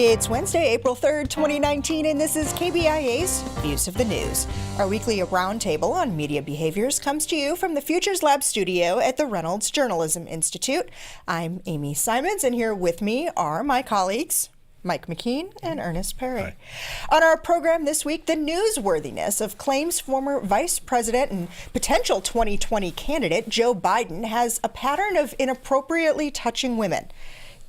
It's Wednesday, April 3rd, 2019, and this is KBIA's Views of the News. Our weekly roundtable on media behaviors comes to you from the Futures Lab studio at the Reynolds Journalism Institute. I'm Amy Simons, and here with me are my colleagues, Mike McKean and Ernest Perry. Hi. On our program this week, the newsworthiness of claims former Vice President and potential 2020 candidate Joe Biden has a pattern of inappropriately touching women.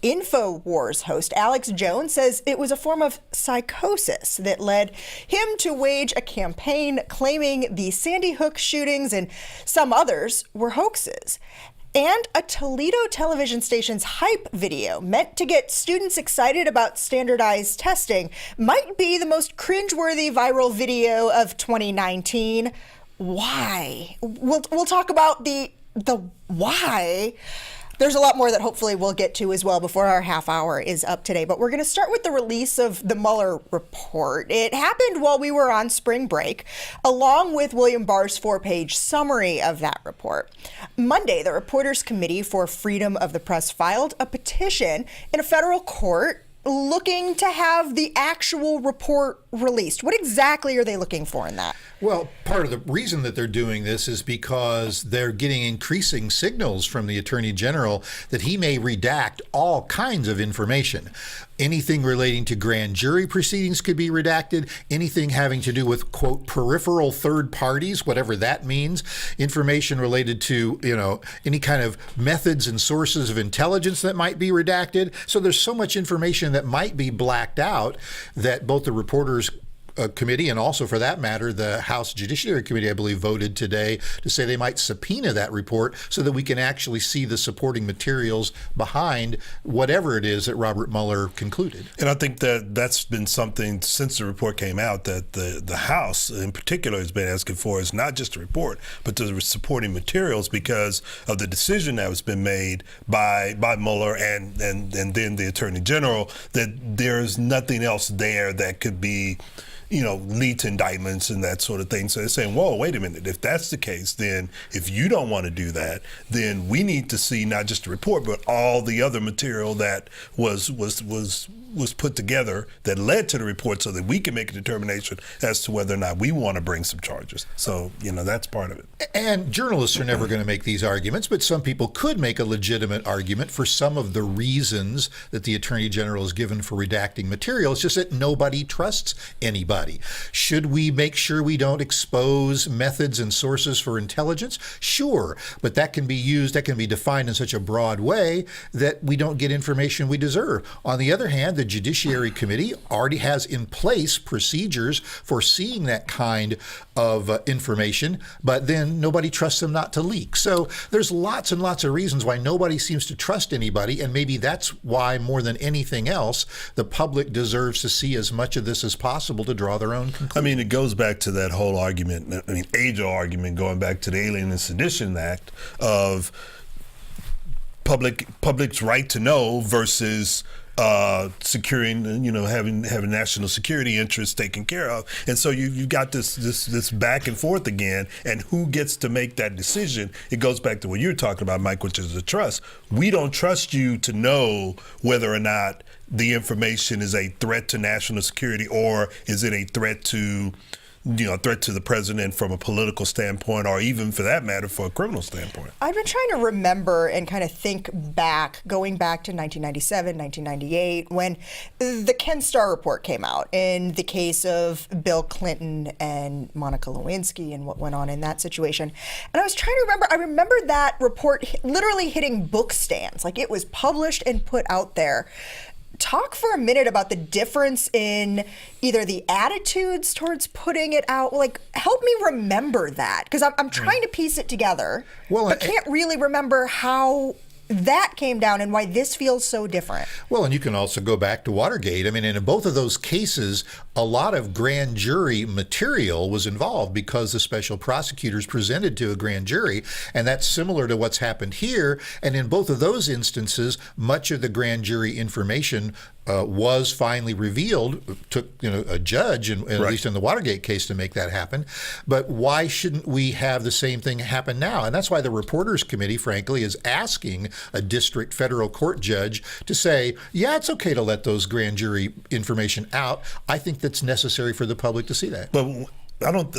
InfoWars host Alex Jones says it was a form of psychosis that led him to wage a campaign claiming the Sandy Hook shootings and some others were hoaxes. And a Toledo television station's hype video meant to get students excited about standardized testing might be the most cringeworthy viral video of 2019. Why? We'll talk about the why. There's a lot more that hopefully we'll get to as well before our half hour is up today. But we're going to start with the release of the Mueller report. It happened while we were on spring break, along with William Barr's 4-page summary of that report. Monday, the Reporters Committee for Freedom of the Press filed a petition in a federal court looking to have the actual report released. What exactly are they looking for in that? Well, part of the reason that they're doing this is because they're getting increasing signals from the Attorney General that he may redact all kinds of information. Anything relating to grand jury proceedings could be redacted. Anything having to do with, quote, peripheral third parties, whatever that means. Information related to, any kind of methods and sources of intelligence that might be redacted. So there's so much information that might be blacked out that both the Reporters Committee and also, for that matter, the House Judiciary Committee, I believe, voted today to say they might subpoena that report so that we can actually see the supporting materials behind whatever it is that Robert Mueller concluded. And I think that that's been something since the report came out that the House in particular has been asking for, is not just a report, but the supporting materials because of the decision that has been made by Mueller and then the Attorney General, that there's nothing else there that could be lead to indictments and that sort of thing. So they're saying, whoa, wait a minute. If that's the case, then if you don't want to do that, then we need to see not just the report, but all the other material that was put together that led to the report so that we can make a determination as to whether or not we want to bring some charges. So, that's part of it. And journalists are never going to make these arguments, but some people could make a legitimate argument for some of the reasons that the Attorney General has given for redacting material. It's just that nobody trusts anybody. Should we make sure we don't expose methods and sources for intelligence? Sure, but that can be defined in such a broad way that we don't get information we deserve. On the other hand, the Judiciary Committee already has in place procedures for seeing that kind of information, but then nobody trusts them not to leak. So there's lots and lots of reasons why nobody seems to trust anybody, and maybe that's why, more than anything else, the public deserves to see as much of this as possible to draw their own conclusions. I mean, it goes back to that whole argument, age-old argument, going back to the Alien and Sedition Act of public's right to know versus securing, having national security interests taken care of. And so you've got this back and forth again, and who gets to make that decision? It goes back to what you're talking about, Mike, which is the trust. We don't trust you to know whether or not the information is a threat to national security, or is it a threat to the president from a political standpoint, or even for that matter, for a criminal standpoint. I've been trying to remember and kind of think back, going back to 1997, 1998, when the Ken Starr report came out in the case of Bill Clinton and Monica Lewinsky and what went on in that situation. And I was trying to remember, I remember that report literally hitting book stands, like it was published and put out there. Talk for a minute about the difference in either the attitudes towards putting it out. Like, help me remember that, because I'm trying to piece it together, but can't really remember how that came down and why this feels so different. Well, and you can also go back to Watergate. I mean, in both of those cases, a lot of grand jury material was involved because the special prosecutors presented to a grand jury, and that's similar to what's happened here. And in both of those instances, much of the grand jury information was finally revealed. Took a judge, at least in the Watergate case, to make that happen. But why shouldn't we have the same thing happen now? And that's why the Reporters Committee, frankly, is asking a district federal court judge to say, yeah, it's okay to let those grand jury information out. I think that's necessary for the public to see that. But I don't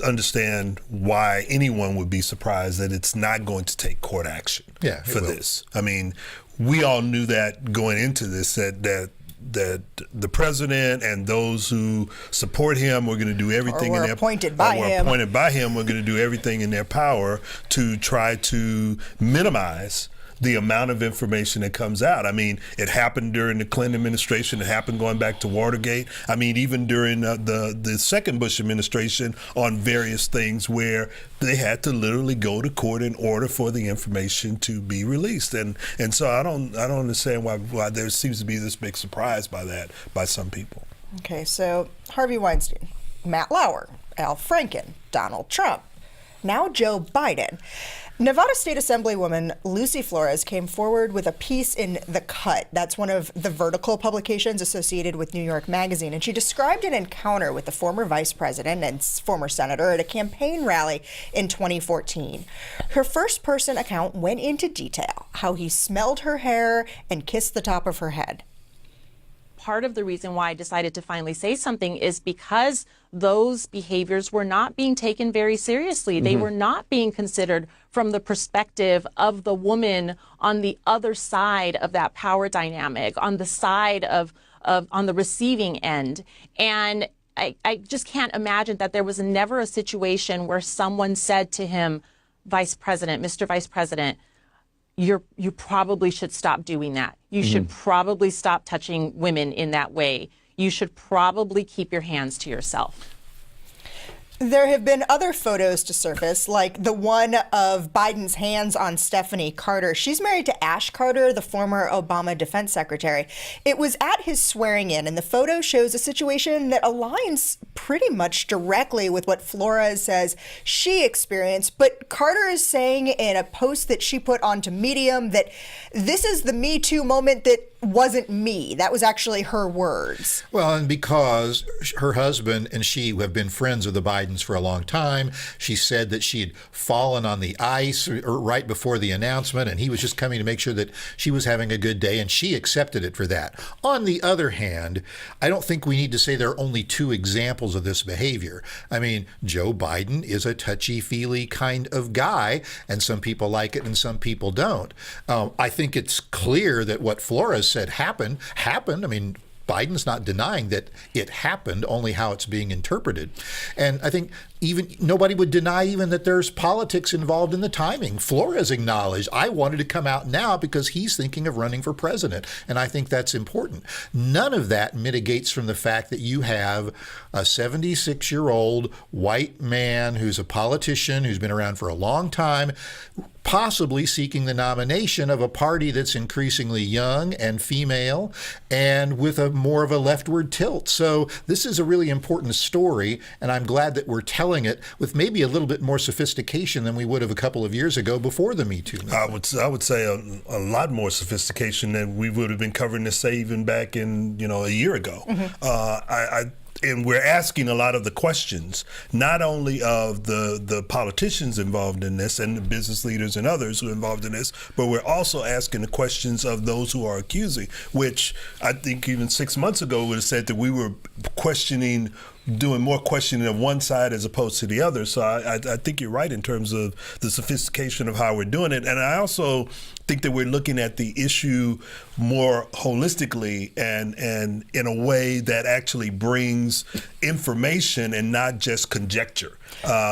understand why anyone would be surprised that it's not going to take court action for this. I mean, we all knew that going into this, that the president and those who support him were going to do everything in their appointed by him were going to do everything in their power to try to minimize the amount of information that comes out. I mean, it happened during the Clinton administration. It happened going back to Watergate. I mean, even during the second Bush administration on various things where they had to literally go to court in order for the information to be released. And so I don't understand why there seems to be this big surprise by that by some people. Okay, so Harvey Weinstein, Matt Lauer, Al Franken, Donald Trump, now Joe Biden. Nevada State Assemblywoman Lucy Flores came forward with a piece in The Cut. That's one of the vertical publications associated with New York Magazine. And she described an encounter with the former vice president and former senator at a campaign rally in 2014. Her first-person account went into detail how he smelled her hair and kissed the top of her head. Part of the reason why I decided to finally say something is because those behaviors were not being taken very seriously. They were not being considered from the perspective of the woman on the other side of that power dynamic, on the side of on the receiving end. And I just can't imagine that there was never a situation where someone said to him, Vice President, Mr. Vice President, you probably should stop doing that. You should probably stop touching women in that way. You should probably keep your hands to yourself. There have been other photos to surface, like the one of Biden's hands on Stephanie Carter. She's married to Ash Carter, the former Obama defense secretary. It was at his swearing in, and the photo shows a situation that aligns pretty much directly with what Flores says she experienced. But Carter is saying in a post that she put onto Medium that this is the Me Too moment that wasn't me. That was actually her words. Well, and because her husband and she have been friends of the Bidens for a long time, she said that she had fallen on the ice right before the announcement, and he was just coming to make sure that she was having a good day, and she accepted it for that. On the other hand, I don't think we need to say there are only two examples of this behavior. I mean, Joe Biden is a touchy-feely kind of guy, and some people like it and some people don't. I think it's clear that what Flores said happened. I mean, Biden's not denying that it happened, only how it's being interpreted. And I think even nobody would deny even that there's politics involved in the timing. Flores acknowledged, I wanted to come out now because he's thinking of running for president. And I think that's important. None of that mitigates from the fact that you have a 76-year-old white man who's a politician, who's been around for a long time, possibly seeking the nomination of a party that's increasingly young and female and with a more of a leftward tilt. So this is a really important story, and I'm glad that we're telling it with maybe a little bit more sophistication than we would have a couple of years ago before the Me Too movement. I would say a lot more sophistication than we would have been covering this, say, even back in a year ago. And we're asking a lot of the questions, not only of the politicians involved in this and the business leaders and others who are involved in this, but we're also asking the questions of those who are accusing, which I think even 6 months ago would have said that we were doing more questioning of one side as opposed to the other. So I think you're right in terms of the sophistication of how we're doing it. And I also think that we're looking at the issue more holistically and in a way that actually brings information and not just conjecture.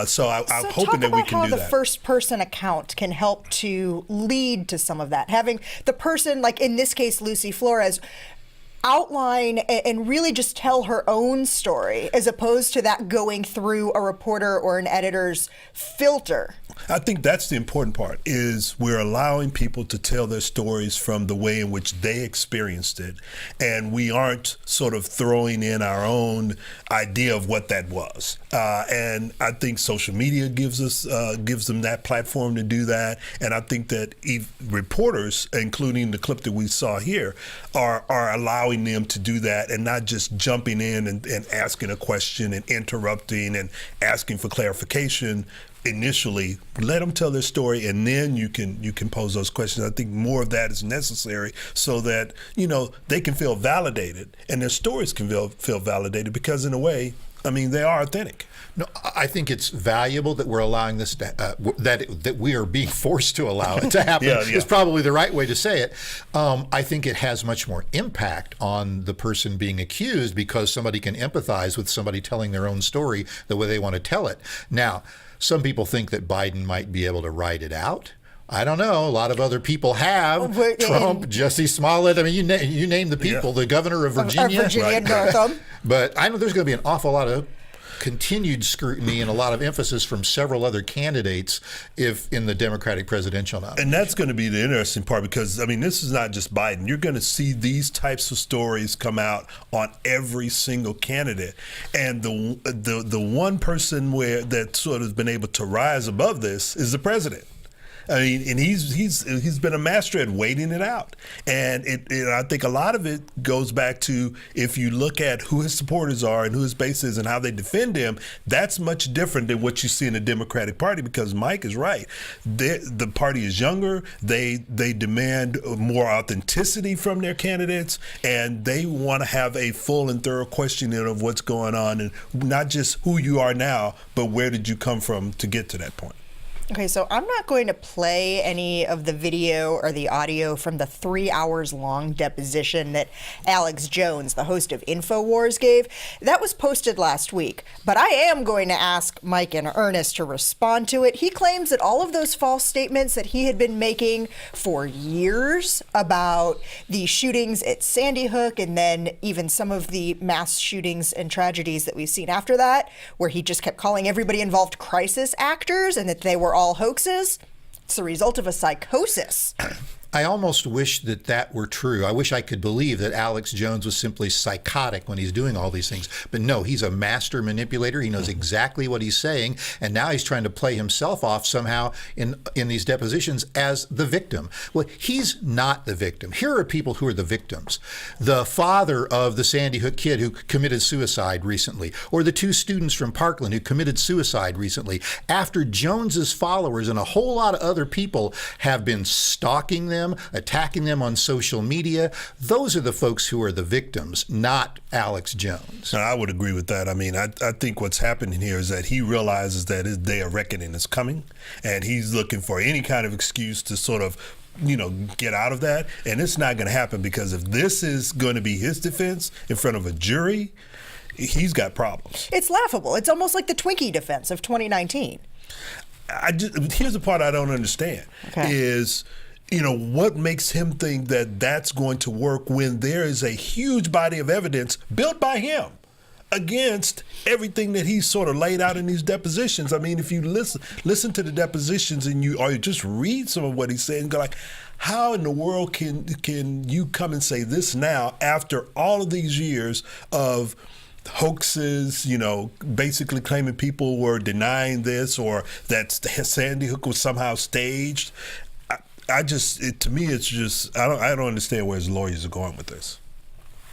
So I'm hoping that we can do that. Talk about how the first-person account can help to lead to some of that. Having the person, like in this case, Lucy Flores, outline and really just tell her own story as opposed to that going through a reporter or an editor's filter. I think that's the important part, is we're allowing people to tell their stories from the way in which they experienced it, and we aren't sort of throwing in our own idea of what that was. And I think social media gives them that platform to do that, and I think that reporters, including the clip that we saw here, are allowing allowing them to do that and not just jumping in and asking a question and interrupting and asking for clarification initially. Let them tell their story, and then you can pose those questions. I think more of that is necessary so that, you know, they can feel validated and their stories can feel validated, because in a way, I mean, they are authentic. No, I think it's valuable that we're allowing this to, that we are being forced to allow it to happen. Is probably the right way to say it. I think it has much more impact on the person being accused, because somebody can empathize with somebody telling their own story the way they want to tell it. Now, some people think that Biden might be able to write it out. I don't know. A lot of other people have. Trump, Jussie Smollett. I mean, you name the people. The governor of Virginia. Virginia, Northam. But I know there's going to be an awful lot of continued scrutiny and a lot of emphasis from several other candidates if in the Democratic presidential nomination. And that's going to be the interesting part, because, I mean, this is not just Biden. You're going to see these types of stories come out on every single candidate. And the one person that sort of has been able to rise above this is the president. I mean, and he's been a master at waiting it out, and I think a lot of it goes back to, if you look at who his supporters are and who his base is and how they defend him, that's much different than what you see in the Democratic Party, because Mike is right. The party is younger. They demand more authenticity from their candidates, and they want to have a full and thorough questioning of what's going on, and not just who you are now, but where did you come from to get to that point. Okay, so I'm not going to play any of the video or the audio from the 3 hours long deposition that Alex Jones, the host of InfoWars, gave. That was posted last week, but I am going to ask Mike and Earnest to respond to it. He claims that all of those false statements that he had been making for years about the shootings at Sandy Hook, and then even some of the mass shootings and tragedies that we've seen after that, where he just kept calling everybody involved crisis actors and that they were all hoaxes. It's the result of a psychosis. I almost wish that were true. I wish I could believe that Alex Jones was simply psychotic when he's doing all these things. But no, he's a master manipulator. He knows exactly what he's saying, and now he's trying to play himself off somehow in these depositions as the victim. Well, he's not the victim. Here are people who are the victims. The father of the Sandy Hook kid who committed suicide recently, or the 2 students from Parkland who committed suicide recently, after Jones's followers and a whole lot of other people have been stalking them, attacking them on social media. Those are the folks who are the victims, not Alex Jones. I would agree with that. I mean, I think what's happening here is that he realizes that his day of reckoning is coming, and he's looking for any kind of excuse to sort of, you know, get out of that. And it's not going to happen, because if this is going to be his defense in front of a jury, he's got problems. It's laughable. It's almost like the Twinkie defense of 2019. Here's the part I don't understand is, you know, what makes him think that that's going to work when there is a huge body of evidence built by him against everything that he's sort of laid out in these depositions. I mean, if you listen to the depositions and you just read some of what he's saying, go like, how in the world can you come and say this now after all of these years of hoaxes, you know, basically claiming people were denying this, or that Sandy Hook was somehow staged? To me, it's just, I don't understand where his lawyers are going with this.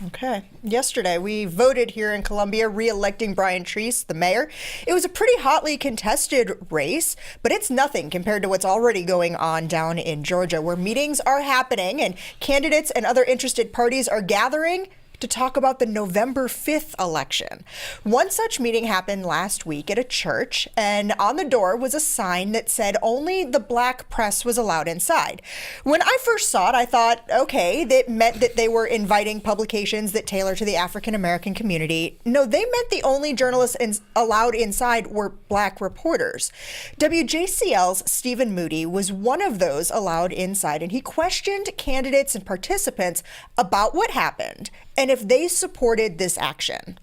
Okay. Yesterday, we voted here in Columbia, re-electing Brian Treese, the mayor. It was a pretty hotly contested race, but it's nothing compared to what's already going on down in Georgia, where meetings are happening and candidates and other interested parties are gathering to talk about the November 5th election. One such meeting happened last week at a church, and on the door was a sign that said only the black press was allowed inside. When I first saw it, I thought, okay, that meant that they were inviting publications that tailor to the African American community. No, they meant the only journalists allowed inside were black reporters. WJCL's Stephen Moody was one of those allowed inside, and he questioned candidates and participants about what happened and if they supported this action.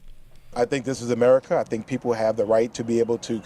I think this is America. I think people have the right to be able to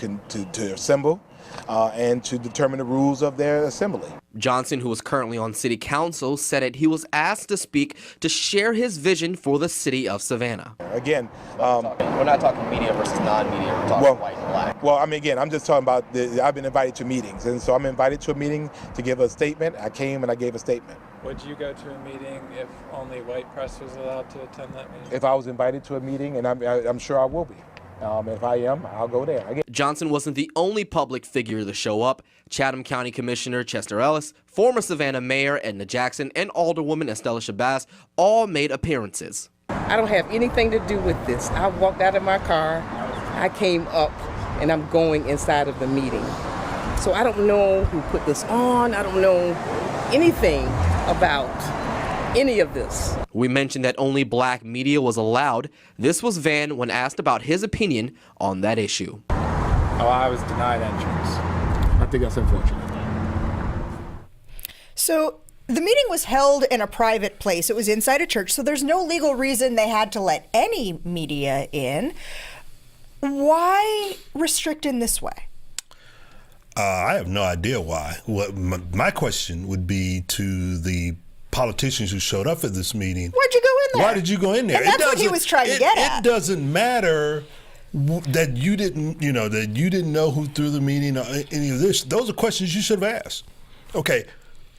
assemble and to determine the rules of their assembly. Johnson, who was currently on city council, said that he was asked to speak to share his vision for the city of Savannah. Again, we're not talking media versus non-media. We're talking white and black. Well, I mean, again, I'm just talking about I've been invited to meetings, and so I'm invited to a meeting to give a statement. I came and I gave a statement. Would you go to a meeting if only white press was allowed to attend that meeting? If I was invited to a meeting, and I'm sure I will be. If I am, I'll go there. Johnson wasn't the only public figure to show up. Chatham County Commissioner Chester Ellis, former Savannah Mayor Edna Jackson, and Alderwoman Estella Shabazz all made appearances. I don't have anything to do with this. I walked out of my car, I came up, and I'm going inside of the meeting. So I don't know who put this on. I don't know anything about any of this. We mentioned that only black media was allowed. This was Van when asked about his opinion on that issue. Oh, I was denied entrance. I think that's unfortunate. So the meeting was held in a private place. It was inside a church, so there's no legal reason they had to let any media in. Why restrict in this way? I have no idea why. What my question would be to the politicians who showed up at this meeting. Why'd you go in there? Why did you go in there? And that's what he was trying to get at. It doesn't matter that you didn't know who threw the meeting or any of this. Those are questions you should have asked. Okay,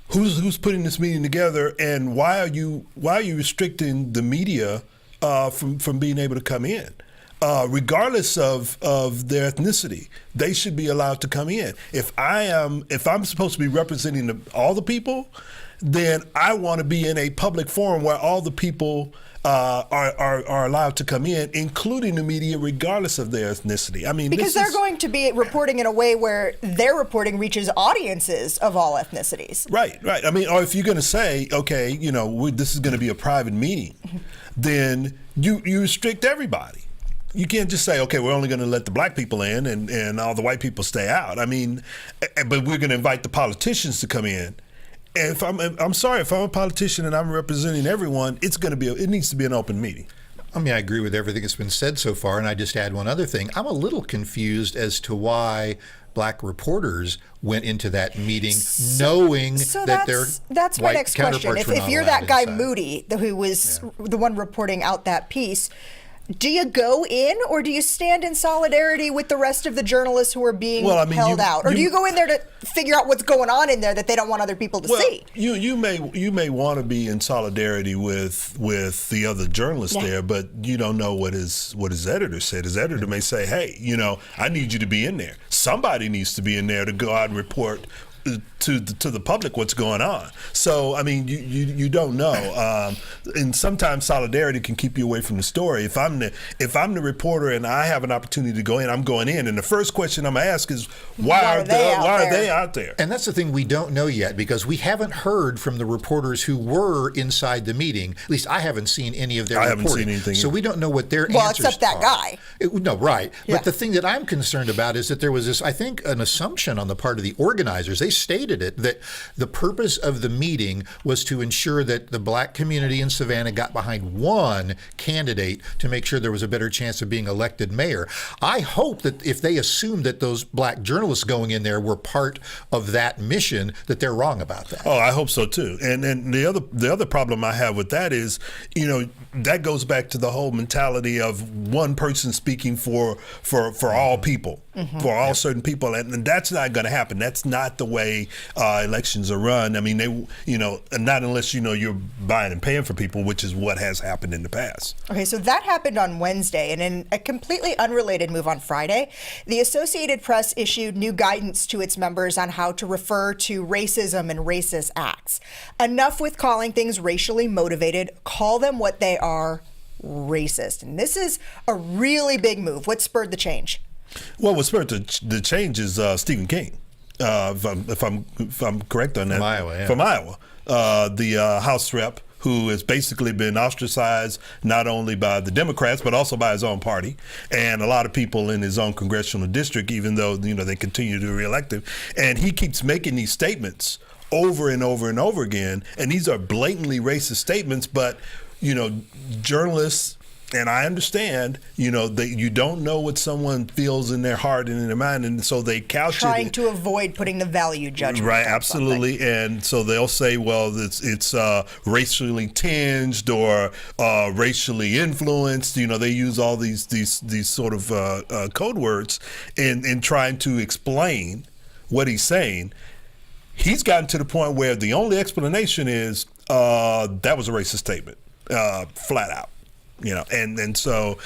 who's putting this meeting together, and why are you restricting the media from being able to come in? Regardless of their ethnicity, they should be allowed to come in. If I'm supposed to be representing all the people, then I want to be in a public forum where all the people are allowed to come in, including the media, regardless of their ethnicity. I mean, because they're going to be reporting in a way where their reporting reaches audiences of all ethnicities. Right. I mean, or if you're going to say, okay, this is going to be a private meeting, then you restrict everybody. You can't just say, okay, we're only going to let the black people in and all the white people stay out. I mean, but we're going to invite the politicians to come in. And I'm sorry, if I'm a politician and I'm representing everyone, it needs to be an open meeting. I mean, I agree with everything that's been said so far, and I just add one other thing. I'm a little confused as to why black reporters went into that meeting knowing that that's my next question. If you're that guy inside. Moody, who was the one reporting out that piece, do you go in, or do you stand in solidarity with the rest of the journalists who are being held out? Or do you go in there to figure out what's going on in there that they don't want other people to see? You may want to be in solidarity with the other journalists there, but you don't know what his editor said. His editor may say, hey, I need you to be in there. Somebody needs to be in there to go out and report to the public what's going on. So I mean, you don't know, and sometimes solidarity can keep you away from the story. If I'm the reporter and I have an opportunity to go in, I'm going in, and the first question I'm gonna ask is why are they out there? And that's the thing we don't know yet, because we haven't heard from the reporters who were inside the meeting. At least I haven't seen any of their reporting. I haven't seen anything. So we don't know what their answers are. Well, except that guy. But the thing that I'm concerned about is that there was I think, an assumption on the part of the organizers. They stated it, that the purpose of the meeting was to ensure that the black community in Savannah got behind one candidate to make sure there was a better chance of being elected mayor. I hope that if they assumed that those black journalists going in there were part of that mission, that they're wrong about that. Oh, I hope so too. And the other problem I have with that is, that goes back to the whole mentality of one person speaking for all people, for all certain people, and that's not going to happen. That's not the way elections are run. I mean, not unless you're buying and paying for people, which is what has happened in the past. Okay, so that happened on Wednesday, and in a completely unrelated move on Friday, the Associated Press issued new guidance to its members on how to refer to racism and racist acts. Enough with calling things racially motivated. Call them what they are: racist. And this is a really big move. What spurred the change? Well, what spurred the change is Stephen King. If I'm correct on that, from Iowa, the House rep who has basically been ostracized not only by the Democrats but also by his own party and a lot of people in his own congressional district, even though they continue to reelect him, and he keeps making these statements over and over and over again, and these are blatantly racist statements. But journalists. And I understand, that you don't know what someone feels in their heart and in their mind, and so they couch trying to avoid putting the value judgment. Right, absolutely. And so they'll say, well, it's racially tinged or racially influenced. They use all these sort of code words in trying to explain what he's saying. He's gotten to the point where the only explanation is, that was a racist statement, flat out. And so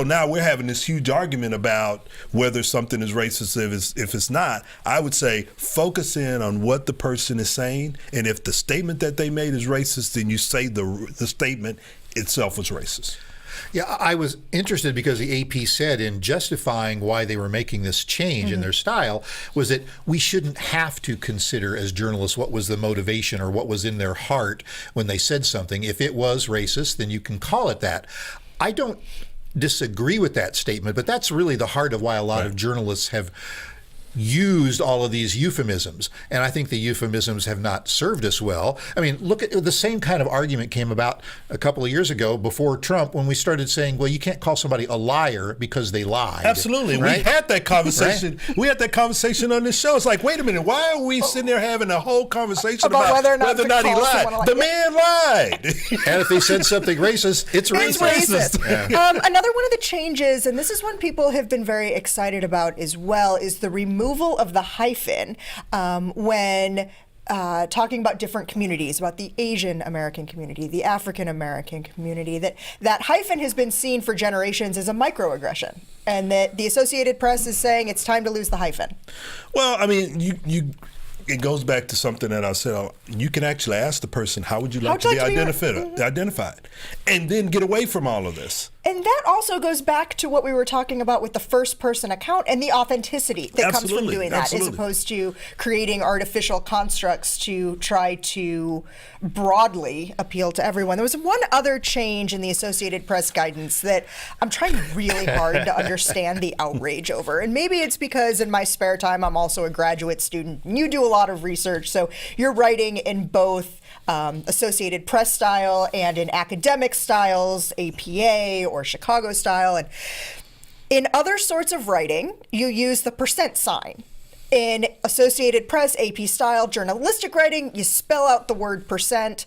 now we're having this huge argument about whether something is racist if it's not. I would say focus in on what the person is saying, and if the statement that they made is racist, then you say the statement itself was racist. Yeah, I was interested because the AP said in justifying why they were making this change in their style was that we shouldn't have to consider as journalists what was the motivation or what was in their heart when they said something. If it was racist, then you can call it that. I don't disagree with that statement, but that's really the heart of why a lot of journalists have used all of these euphemisms, and I think the euphemisms have not served us well. I mean, look at the same kind of argument came about a couple of years ago before Trump when we started saying, well, you can't call somebody a liar because they lied. Absolutely. Right? We had that conversation. Right? We had that conversation on this show. It's like, wait a minute, why are we sitting there having a whole conversation about whether or not he lied? The man lied. And if they said something racist, it's racist. Yeah. Another one of the changes, and this is one people have been very excited about as well, is the removal of the hyphen when talking about different communities, about the Asian American community, the African American community, that hyphen has been seen for generations as a microaggression, and that the Associated Press is saying it's time to lose the hyphen. Well, I mean, it goes back to something that I said. You can actually ask the person, how would you like to be identified? And then get away from all of this. And that also goes back to what we were talking about with the first person account and the authenticity that comes from doing that, as opposed to creating artificial constructs to try to broadly appeal to everyone. There was one other change in the Associated Press guidance that I'm trying really hard to understand the outrage over. And maybe it's because in my spare time, I'm also a graduate student. And you do a lot of research, so you're writing in both Associated Press style and in academic styles, APA or Chicago style. And in other sorts of writing, you use the % sign. In Associated Press, AP style, journalistic writing, you spell out the word %.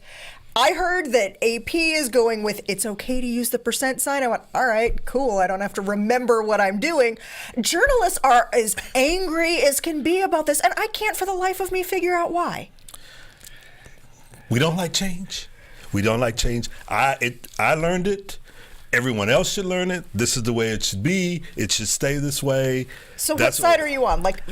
I heard that AP is going with it's okay to use the % sign. I went, all right, cool. I don't have to remember what I'm doing. Journalists are as angry as can be about this, and I can't for the life of me figure out why. We don't like change. We don't like change. I learned it. Everyone else should learn it. This is the way it should be. It should stay this way. So what side are you on? Like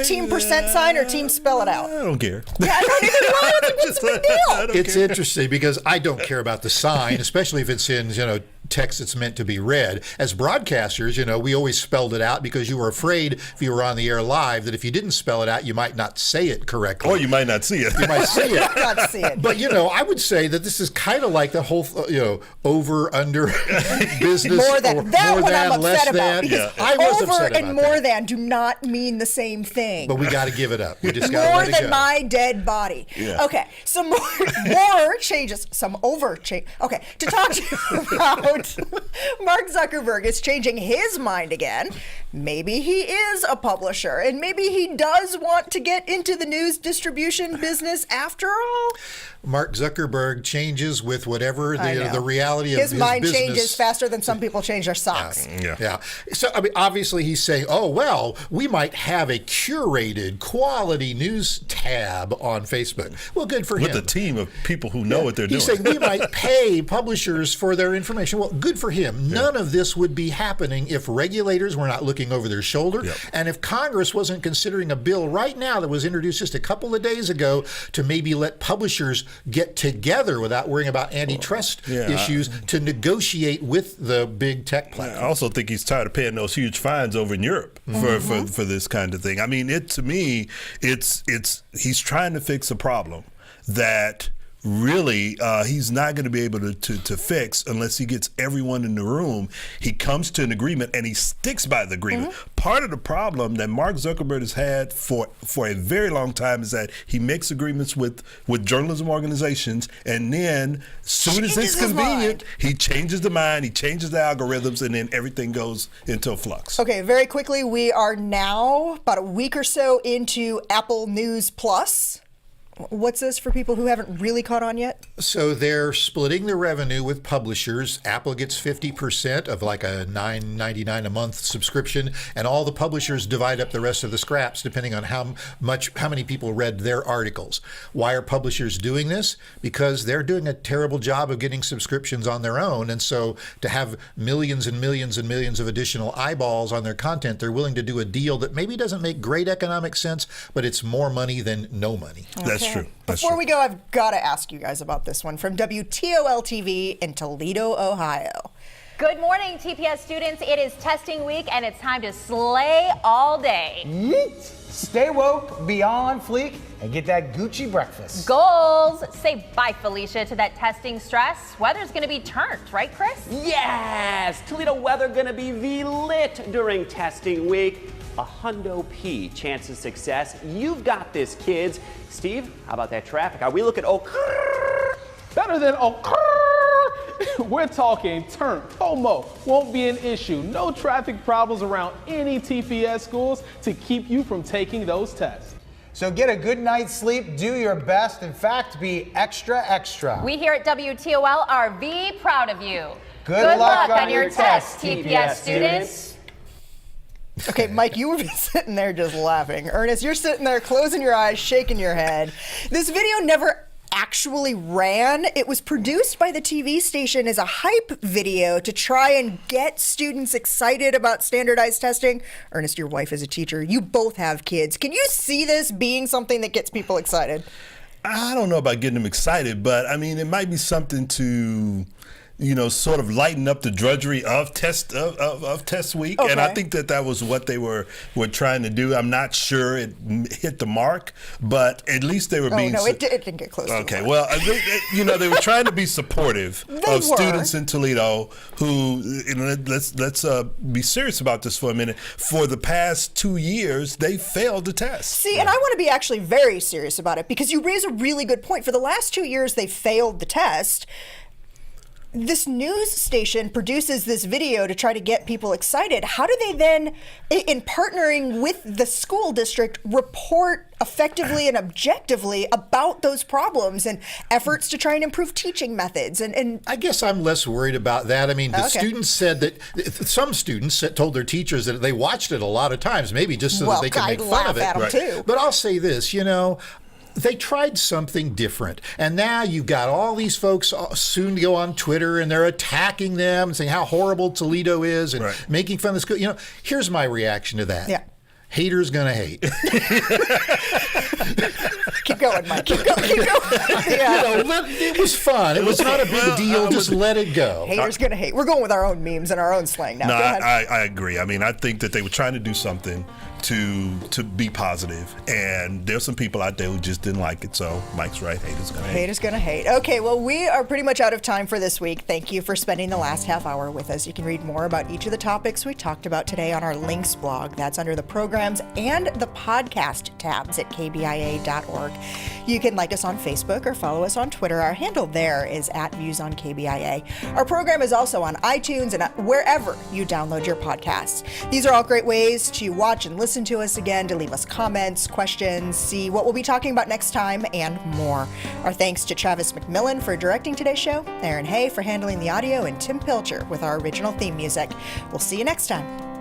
team % sign or team spell it out? I don't care. Yeah, I don't either. Why? What's the big deal? It's interesting because I don't care about the sign, especially if it's in, text that's meant to be read. As broadcasters, we always spelled it out because you were afraid if you were on the air live that if you didn't spell it out, you might not say it correctly. Or you might not see it. You might see it. Not see it. But, I would say that this is kind of like the whole, over, under business. More than, I'm less upset than. About. Because I was over upset and about more that. Than do not mean the same thing. But we got to give it up. We just got to more let it go. than my dead body. Yeah. Okay, some more changes, some over change. Okay, to talk to you about Mark Zuckerberg is changing his mind again. Maybe he is a publisher, and maybe he does want to get into the news distribution business after all. Mark Zuckerberg changes with whatever the reality of his mind business. changes faster than some people change their socks. Yeah. So, obviously he's saying, oh, well, we might have a curated quality news tab on Facebook. Well, good for him. With a team of people who know what they're doing. He's saying we might pay publishers for their information. Well, good for him. None of this would be happening if regulators were not looking over their shoulder, and if Congress wasn't considering a bill right now that was introduced just a couple of days ago to maybe let publishers get together without worrying about antitrust issues to negotiate with the big tech platforms. I also think he's tired of paying those huge fines over in Europe for this kind of thing. I mean, to me, he's trying to fix a problem that really he's not going to be able to fix unless he gets everyone in the room. He comes to an agreement and he sticks by the agreement. Part of the problem that Mark Zuckerberg has had for a very long time is that he makes agreements with journalism organizations, and then as soon as it's convenient, he changes the mind, he changes the algorithms, and then everything goes into a flux. Okay, very quickly, we are now about a week or so into Apple News Plus. What's this for people who haven't really caught on yet? So they're splitting the revenue with publishers. Apple gets 50% of like a $9.99 a month subscription, and all the publishers divide up the rest of the scraps depending on how many people read their articles. Why are publishers doing this? Because they're doing a terrible job of getting subscriptions on their own, and so to have millions and millions and millions of additional eyeballs on their content, they're willing to do a deal that maybe doesn't make great economic sense, but it's more money than no money. That's true. Before we go, I've got to ask you guys about this one from WTOL-TV in Toledo, Ohio. Good morning, TPS students. It is testing week, and it's time to slay all day. Yeet! Stay woke, be on fleek, and get that Gucci breakfast. Goals! Say bye, Felicia, to that testing stress. Weather's going to be turned, right, Chris? Yes! Toledo weather going to be V-lit during testing week. A hundo P chance of success. You've got this, kids. Steve, how about that traffic? Are we looking better than we're talking turn. Como won't be an issue. No traffic problems around any TPS schools to keep you from taking those tests. So get a good night's sleep, do your best. In fact, be extra, extra. We here at WTOL are V proud of you. Good luck on your test, TPS students. Okay, Mike, you were sitting there just laughing. Ernest, you're sitting there closing your eyes, shaking your head. This video never actually ran. It was produced by the TV station as a hype video to try and get students excited about standardized testing. Ernest, your wife is a teacher. You both have kids. Can you see this being something that gets people excited? I don't know about getting them excited, but I mean, it might be something to, sort of lighten up the drudgery of test week. Okay. And I think that was what they were trying to do. I'm not sure it hit the mark, but at least they were being. No, it didn't get close. Okay, to the well, they were trying to be supportive of students in Toledo who, let's be serious about this for a minute. For the past 2 years, they failed the test. See, and I want to be actually very serious about it because you raise a really good point. For the last 2 years, they failed the test. This news station produces this video to try to get people excited. How do they then, in partnering with the school district, report effectively and objectively about those problems and efforts to try and improve teaching methods? And I guess I'm less worried about that. I mean, the students said that some students told their teachers that they watched it a lot of times, maybe just so that they could make fun of it. At them too. But I'll say this, they tried something different. And now you've got all these folks soon to go on Twitter and they're attacking them and saying how horrible Toledo is and making fun of the school. Here's my reaction to that. Yeah. Haters gonna hate. Keep going, Mike. Keep going. Yeah. It was fun. It was not a big deal. Just let it go. Haters gonna hate. We're going with our own memes and our own slang now. No, Go ahead. I agree. I mean, I think that they were trying to do something to be positive, and there's some people out there who just didn't like it. So Mike's right. Haters gonna hate. Haters gonna hate. Okay, well, we are pretty much out of time for this week. Thank you for spending the last half hour with us. You can read more about each of the topics we talked about today on our links blog. That's under the programs and the podcast tabs at kbia.org. You can like us on Facebook or follow us on Twitter. Our handle there is @ViewsOnKBIA. Our program is also on iTunes and wherever you download your podcasts. These are all great ways to watch and listen to us again, to leave us comments, questions, see what we'll be talking about next time, and more. Our thanks to Travis McMillan for directing today's show, Aaron Hay for handling the audio, and Tim Pilcher with our original theme music. We'll see you next time.